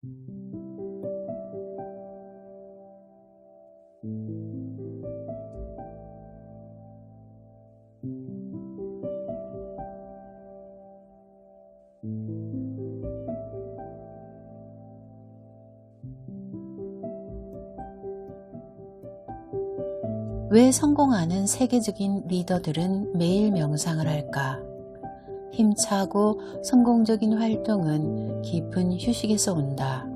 왜 성공하는 세계적인 리더들은 매일 명상을 할까? 힘차고 성공적인 활동은 깊은 휴식에서 온다.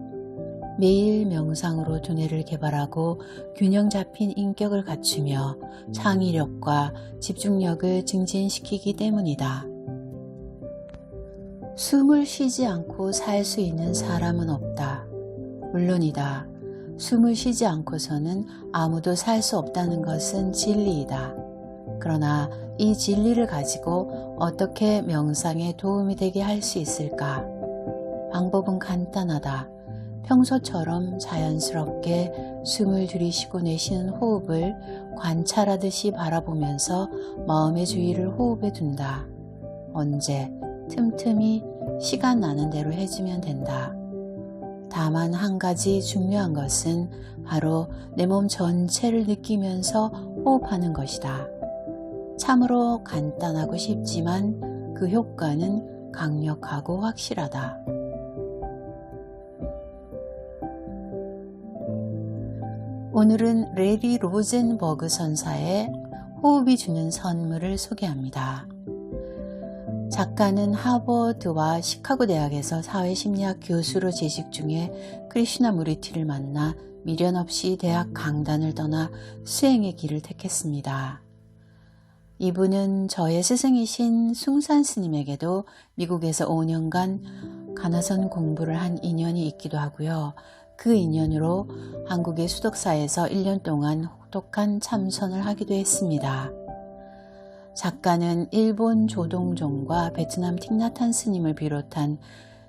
매일 명상으로 두뇌를 개발하고 균형 잡힌 인격을 갖추며 창의력과 집중력을 증진시키기 때문이다. 숨을 쉬지 않고 살 수 있는 사람은 없다. 물론이다. 숨을 쉬지 않고서는 아무도 살 수 없다는 것은 진리이다. 그러나 이 진리를 가지고 어떻게 명상에 도움이 되게 할 수 있을까? 방법은 간단하다. 평소처럼 자연스럽게 숨을 들이쉬고 내쉬는 호흡을 관찰하듯이 바라보면서 마음의 주의를 호흡에 둔다. 언제, 틈틈이 시간 나는 대로 해주면 된다. 다만 한 가지 중요한 것은 바로 내 몸 전체를 느끼면서 호흡하는 것이다. 참으로 간단하고 쉽지만 그 효과는 강력하고 확실하다. 오늘은 레리 로젠버그 선사의 호흡이 주는 선물을 소개합니다. 작가는 하버드와 시카고 대학에서 사회심리학 교수로 재직 중에 크리슈나무리티를 만나 미련 없이 대학 강단을 떠나 수행의 길을 택했습니다. 이분은 저의 스승이신 숭산 스님에게도 미국에서 5년간 가나선 공부를 한 인연이 있기도 하고요. 그 인연으로 한국의 수덕사에서 1년 동안 혹독한 참선을 하기도 했습니다. 작가는 일본 조동종과 베트남 틱나탄 스님을 비롯한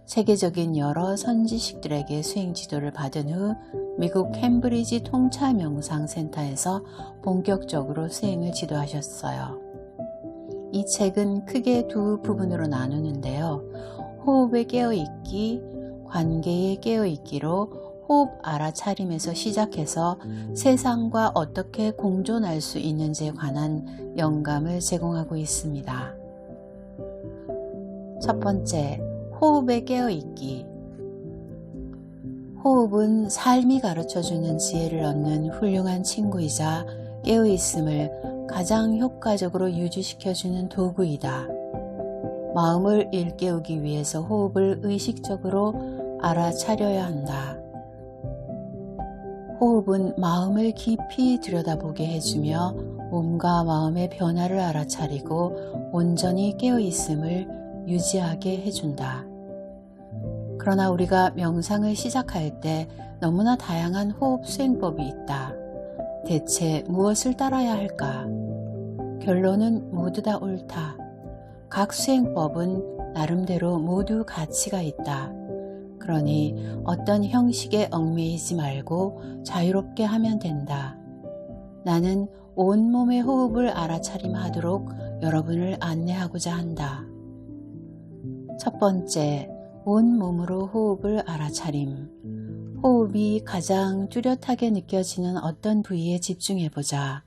세계적인 여러 선지식들에게 수행 지도를 받은 후 미국 캠브리지 통찰 명상센터에서 본격적으로 수행을 지도하셨어요. 이 책은 크게 두 부분으로 나누는데요. 호흡에 깨어있기, 관계에 깨어있기로 호흡 알아차림에서 시작해서 세상과 어떻게 공존할 수 있는지에 관한 영감을 제공하고 있습니다. 첫 번째, 호흡에 깨어있기. 호흡은 삶이 가르쳐주는 지혜를 얻는 훌륭한 친구이자 깨어있음을 가장 효과적으로 유지시켜주는 도구이다. 마음을 일깨우기 위해서 호흡을 의식적으로 알아차려야 한다. 호흡은 마음을 깊이 들여다보게 해주며 몸과 마음의 변화를 알아차리고 온전히 깨어있음을 유지하게 해준다. 그러나 우리가 명상을 시작할 때 너무나 다양한 호흡 수행법이 있다. 대체 무엇을 따라야 할까? 결론은 모두 다 옳다. 각 수행법은 나름대로 모두 가치가 있다. 그러니 어떤 형식에 얽매이지 말고 자유롭게 하면 된다. 나는 온몸의 호흡을 알아차림하도록 여러분을 안내하고자 한다. 첫 번째, 온몸으로 호흡을 알아차림. 호흡이 가장 뚜렷하게 느껴지는 어떤 부위에 집중해보자.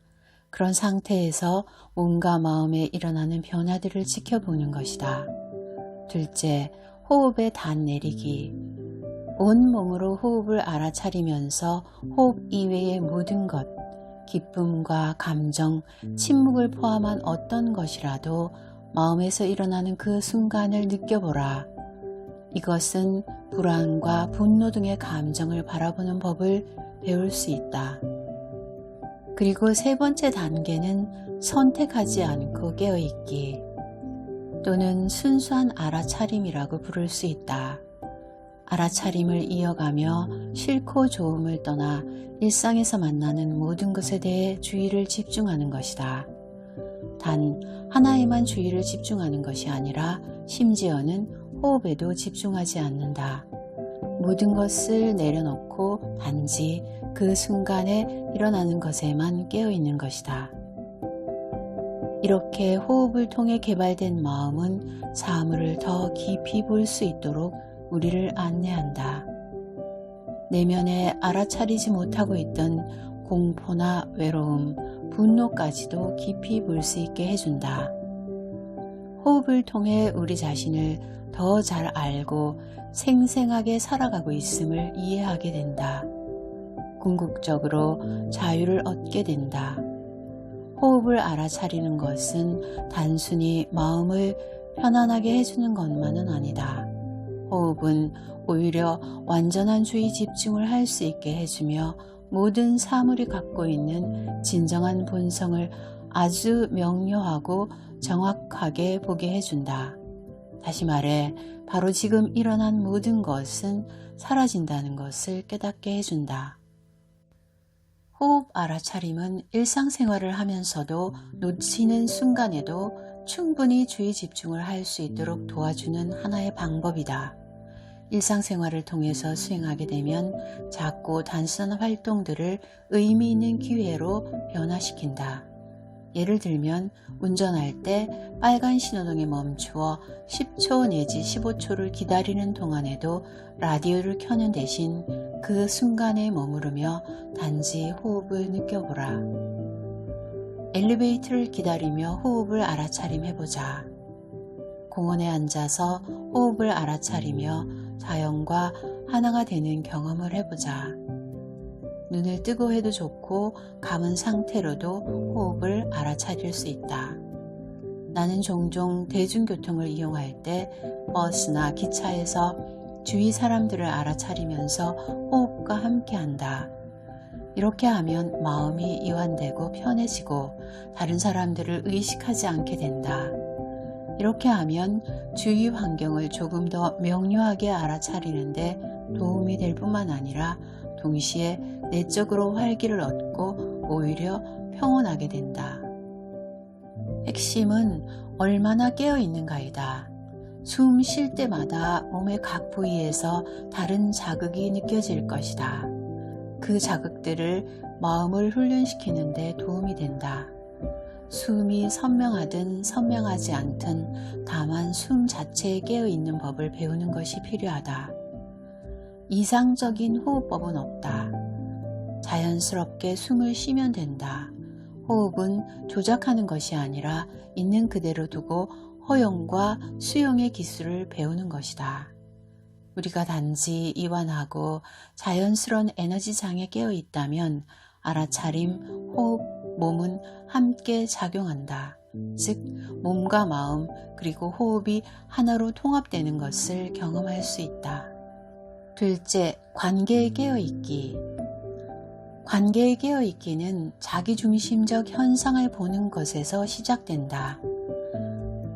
그런 상태에서 몸과 마음에 일어나는 변화들을 지켜보는 것이다. 둘째, 호흡의 단 내리기. 온몸으로 호흡을 알아차리면서 호흡 이외의 모든 것, 기쁨과 감정, 침묵을 포함한 어떤 것이라도 마음에서 일어나는 그 순간을 느껴보라. 이것은 불안과 분노 등의 감정을 바라보는 법을 배울 수 있다. 그리고 세 번째 단계는 선택하지 않고 깨어있기 또는 순수한 알아차림이라고 부를 수 있다. 알아차림을 이어가며 싫고 좋음을 떠나 일상에서 만나는 모든 것에 대해 주의를 집중하는 것이다. 단 하나에만 주의를 집중하는 것이 아니라 심지어는 호흡에도 집중하지 않는다. 모든 것을 내려놓고 단지 그 순간에 일어나는 것에만 깨어있는 것이다. 이렇게 호흡을 통해 개발된 마음은 사물을 더 깊이 볼 수 있도록 우리를 안내한다. 내면에 알아차리지 못하고 있던 공포나 외로움, 분노까지도 깊이 볼 수 있게 해준다. 호흡을 통해 우리 자신을 더 잘 알고 생생하게 살아가고 있음을 이해하게 된다. 궁극적으로 자유를 얻게 된다. 호흡을 알아차리는 것은 단순히 마음을 편안하게 해주는 것만은 아니다. 호흡은 오히려 완전한 주의 집중을 할 수 있게 해주며 모든 사물이 갖고 있는 진정한 본성을 아주 명료하고 정확하게 보게 해준다. 다시 말해, 바로 지금 일어난 모든 것은 사라진다는 것을 깨닫게 해준다. 호흡 알아차림은 일상생활을 하면서도 놓치는 순간에도 충분히 주의 집중을 할 수 있도록 도와주는 하나의 방법이다. 일상생활을 통해서 수행하게 되면 작고 단순한 활동들을 의미 있는 기회로 변화시킨다. 예를 들면 운전할 때 빨간 신호등에 멈추어 10초 내지 15초를 기다리는 동안에도 라디오를 켜는 대신 그 순간에 머무르며 단지 호흡을 느껴보라. 엘리베이터를 기다리며 호흡을 알아차림해보자. 공원에 앉아서 호흡을 알아차리며 자연과 하나가 되는 경험을 해보자. 눈을 뜨고 해도 좋고 감은 상태로도 호흡을 알아차릴 수 있다. 나는 종종 대중교통을 이용할 때 버스나 기차에서 주위 사람들을 알아차리면서 호흡과 함께한다. 이렇게 하면 마음이 이완되고 편해지고 다른 사람들을 의식하지 않게 된다. 이렇게 하면 주위 환경을 조금 더 명료하게 알아차리는데 도움이 될 뿐만 아니라 동시에 내적으로 활기를 얻고 오히려 평온하게 된다. 핵심은 얼마나 깨어있는가이다. 숨 쉴 때마다 몸의 각 부위에서 다른 자극이 느껴질 것이다. 그 자극들을 마음을 훈련시키는 데 도움이 된다. 숨이 선명하든 선명하지 않든 다만 숨 자체에 깨어있는 법을 배우는 것이 필요하다. 이상적인 호흡법은 없다. 자연스럽게 숨을 쉬면 된다. 호흡은 조작하는 것이 아니라 있는 그대로 두고 허용과 수용의 기술을 배우는 것이다. 우리가 단지 이완하고 자연스러운 에너지장에 깨어 있다면 알아차림, 호흡, 몸은 함께 작용한다. 즉, 몸과 마음 그리고 호흡이 하나로 통합되는 것을 경험할 수 있다. 둘째, 관계에 깨어있기. 관계에 깨어있기는 자기중심적 현상을 보는 것에서 시작된다.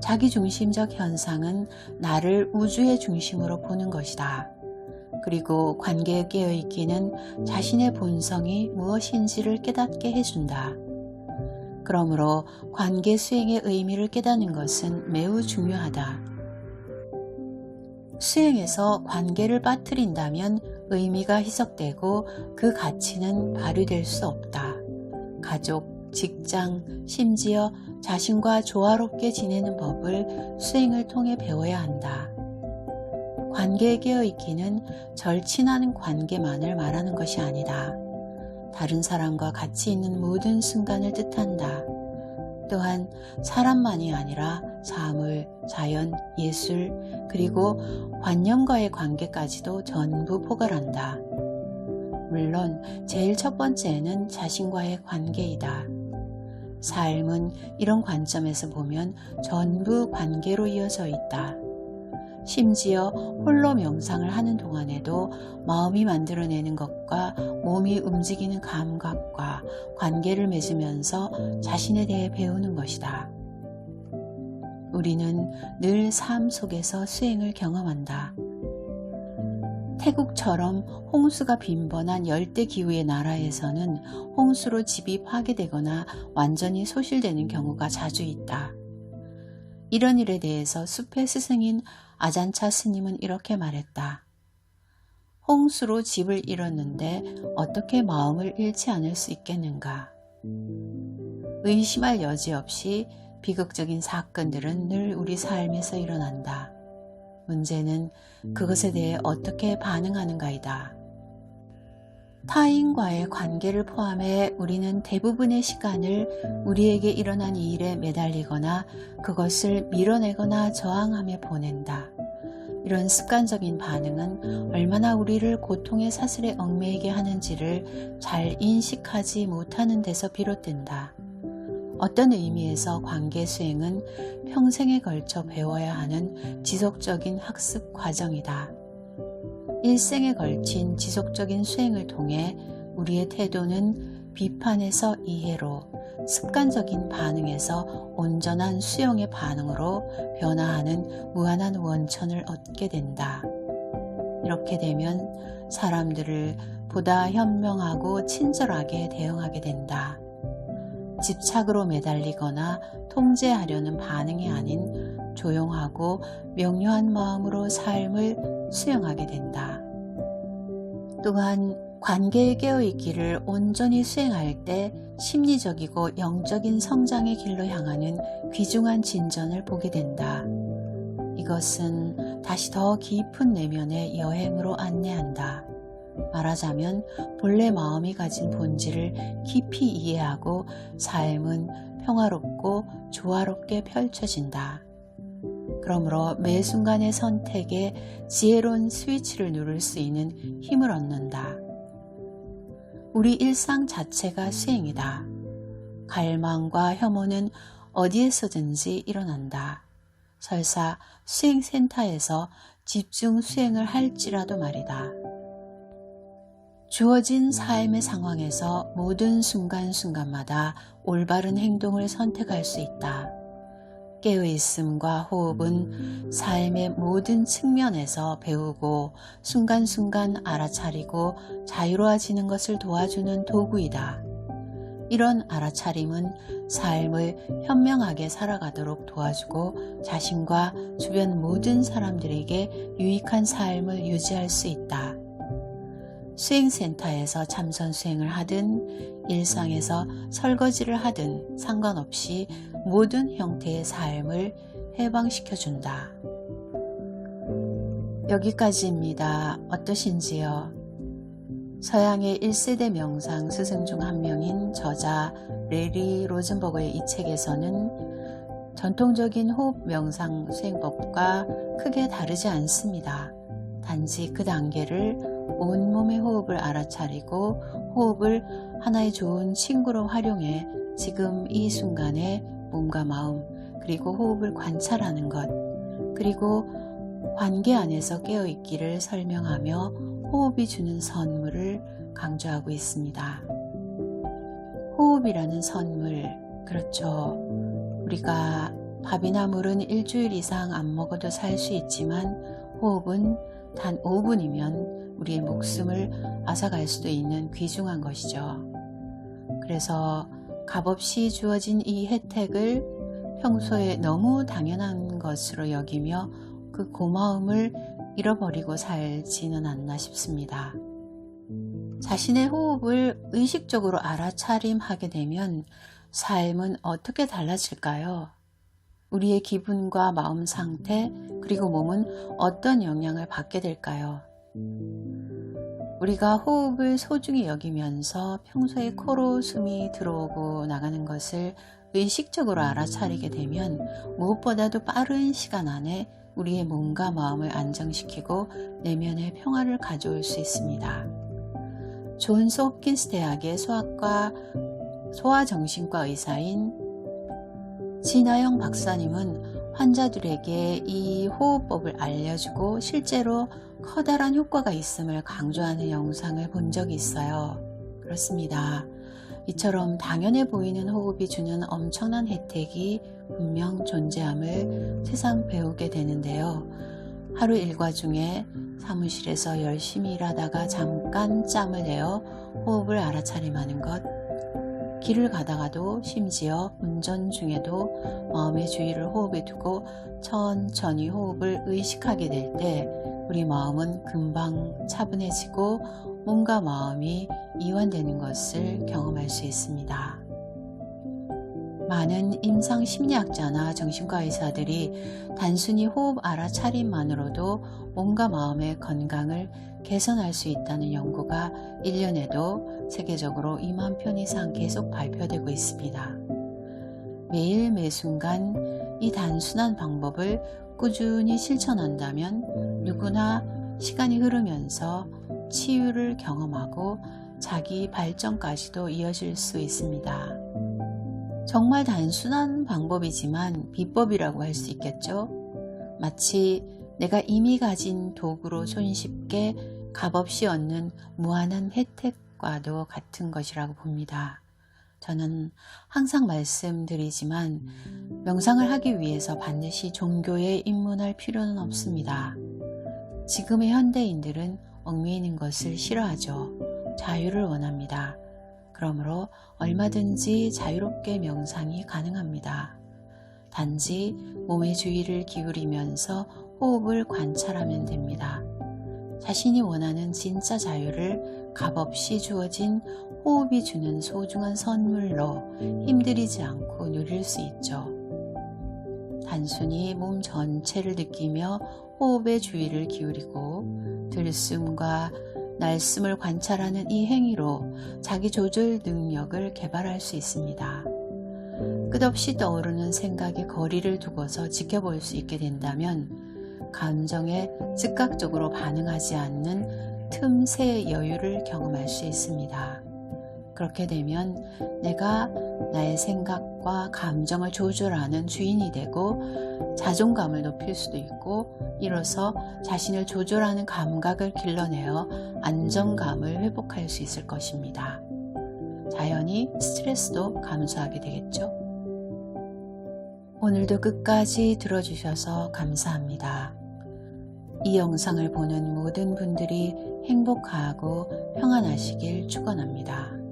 자기중심적 현상은 나를 우주의 중심으로 보는 것이다. 그리고 관계에 깨어있기는 자신의 본성이 무엇인지를 깨닫게 해준다. 그러므로 관계 수행의 의미를 깨닫는 것은 매우 중요하다. 수행에서 관계를 빠뜨린다면 의미가 희석되고 그 가치는 발휘될 수 없다. 가족, 직장, 심지어 자신과 조화롭게 지내는 법을 수행을 통해 배워야 한다. 관계에 깨어있기는 절친한 관계만을 말하는 것이 아니다. 다른 사람과 같이 있는 모든 순간을 뜻한다. 또한 사람만이 아니라 사물, 자연, 예술, 그리고 관념과의 관계까지도 전부 포괄한다. 물론 제일 첫 번째는 자신과의 관계이다. 삶은 이런 관점에서 보면 전부 관계로 이어져 있다. 심지어 홀로 명상을 하는 동안에도 마음이 만들어내는 것과 몸이 움직이는 감각과 관계를 맺으면서 자신에 대해 배우는 것이다. 우리는 늘 삶 속에서 수행을 경험한다. 태국처럼 홍수가 빈번한 열대기후의 나라에서는 홍수로 집이 파괴되거나 완전히 소실되는 경우가 자주 있다. 이런 일에 대해서 숲의 스승인 아잔차 스님은 이렇게 말했다. 홍수로 집을 잃었는데 어떻게 마음을 잃지 않을 수 있겠는가? 의심할 여지 없이 비극적인 사건들은 늘 우리 삶에서 일어난다. 문제는 그것에 대해 어떻게 반응하는가이다. 타인과의 관계를 포함해 우리는 대부분의 시간을 우리에게 일어난 이 일에 매달리거나 그것을 밀어내거나 저항하며 보낸다. 이런 습관적인 반응은 얼마나 우리를 고통의 사슬에 얽매이게 하는지를 잘 인식하지 못하는 데서 비롯된다. 어떤 의미에서 관계 수행은 평생에 걸쳐 배워야 하는 지속적인 학습 과정이다. 일생에 걸친 지속적인 수행을 통해 우리의 태도는 비판에서 이해로, 습관적인 반응에서 온전한 수용의 반응으로 변화하는 무한한 원천을 얻게 된다. 이렇게 되면 사람들을 보다 현명하고 친절하게 대응하게 된다. 집착으로 매달리거나 통제하려는 반응이 아닌 조용하고 명료한 마음으로 삶을 수용하게 된다. 또한 관계에 깨어있기를 온전히 수행할 때 심리적이고 영적인 성장의 길로 향하는 귀중한 진전을 보게 된다. 이것은 다시 더 깊은 내면의 여행으로 안내한다. 말하자면 본래 마음이 가진 본질을 깊이 이해하고 삶은 평화롭고 조화롭게 펼쳐진다. 그러므로 매 순간의 선택에 지혜로운 스위치를 누를 수 있는 힘을 얻는다. 우리 일상 자체가 수행이다. 갈망과 혐오는 어디에서든지 일어난다. 설사 수행센터에서 집중 수행을 할지라도 말이다. 주어진 삶의 상황에서 모든 순간순간마다 올바른 행동을 선택할 수 있다. 깨어있음과 호흡은 삶의 모든 측면에서 배우고 순간순간 알아차리고 자유로워지는 것을 도와주는 도구이다. 이런 알아차림은 삶을 현명하게 살아가도록 도와주고 자신과 주변 모든 사람들에게 유익한 삶을 유지할 수 있다. 수행센터에서 참선 수행을 하든 일상에서 설거지를 하든 상관없이 모든 형태의 삶을 해방시켜준다. 여기까지입니다. 어떠신지요? 서양의 1세대 명상 스승 중 한 명인 저자 레리 로젠버그의 이 책에서는 전통적인 호흡 명상 수행법과 크게 다르지 않습니다. 단지 그 단계를 온몸의 호흡을 알아차리고 호흡을 하나의 좋은 친구로 활용해 지금 이 순간에 몸과 마음 그리고 호흡을 관찰하는 것 그리고 관계 안에서 깨어있기를 설명하며 호흡이 주는 선물을 강조하고 있습니다. 호흡이라는 선물, 그렇죠. 우리가 밥이나 물은 일주일 이상 안 먹어도 살 수 있지만 호흡은 단 5분이면 우리의 목숨을 앗아갈 수도 있는 귀중한 것이죠. 그래서 값없이 주어진 이 혜택을 평소에 너무 당연한 것으로 여기며 그 고마움을 잃어버리고 살지는 않나 싶습니다. 자신의 호흡을 의식적으로 알아차림하게 되면 삶은 어떻게 달라질까요? 우리의 기분과 마음 상태 그리고 몸은 어떤 영향을 받게 될까요? 우리가 호흡을 소중히 여기면서 평소에 코로 숨이 들어오고 나가는 것을 의식적으로 알아차리게 되면 무엇보다도 빠른 시간 안에 우리의 몸과 마음을 안정시키고 내면의 평화를 가져올 수 있습니다. 존스 홉킨스 대학의 소아정신과 의사인 진아영 박사님은 환자들에게 이 호흡법을 알려주고 실제로 커다란 효과가 있음을 강조하는 영상을 본 적이 있어요. 그렇습니다. 이처럼 당연해 보이는 호흡이 주는 엄청난 혜택이 분명 존재함을 새삼 배우게 되는데요. 하루 일과 중에 사무실에서 열심히 일하다가 잠깐 짬을 내어 호흡을 알아차림하는 것, 길을 가다가도 심지어 운전 중에도 마음의 주의를 호흡에 두고 천천히 호흡을 의식하게 될 때 우리 마음은 금방 차분해지고 몸과 마음이 이완되는 것을 경험할 수 있습니다. 많은 임상 심리학자나 정신과 의사들이 단순히 호흡 알아차림만으로도 몸과 마음의 건강을 개선할 수 있다는 연구가 1년에도 세계적으로 2만 편 이상 계속 발표되고 있습니다. 매일 매순간 이 단순한 방법을 꾸준히 실천한다면 누구나 시간이 흐르면서 치유를 경험하고 자기 발전까지도 이어질 수 있습니다. 정말 단순한 방법이지만 비법이라고 할 수 있겠죠? 마치 내가 이미 가진 도구로 손쉽게 값없이 얻는 무한한 혜택과도 같은 것이라고 봅니다. 저는 항상 말씀드리지만 명상을 하기 위해서 반드시 종교에 입문할 필요는 없습니다. 지금의 현대인들은 얽매이는 것을 싫어하죠. 자유를 원합니다. 그러므로 얼마든지 자유롭게 명상이 가능합니다. 단지 몸의 주의를 기울이면서 호흡을 관찰하면 됩니다. 자신이 원하는 진짜 자유를 값없이 주어진 호흡이 주는 소중한 선물로 힘들이지 않고 누릴 수 있죠. 단순히 몸 전체를 느끼며 호흡에 주의를 기울이고 들숨과 날숨을 관찰하는 이 행위로 자기 조절 능력을 개발할 수 있습니다. 끝없이 떠오르는 생각에 거리를 두고서 지켜볼 수 있게 된다면 감정에 즉각적으로 반응하지 않는 틈새 여유를 경험할 수 있습니다. 그렇게 되면 내가 나의 생각과 감정을 조절하는 주인이 되고 자존감을 높일 수도 있고 이로써 자신을 조절하는 감각을 길러내어 안정감을 회복할 수 있을 것입니다. 자연히 스트레스도 감소하게 되겠죠. 오늘도 끝까지 들어주셔서 감사합니다. 이 영상을 보는 모든 분들이 행복하고 평안하시길 축원합니다.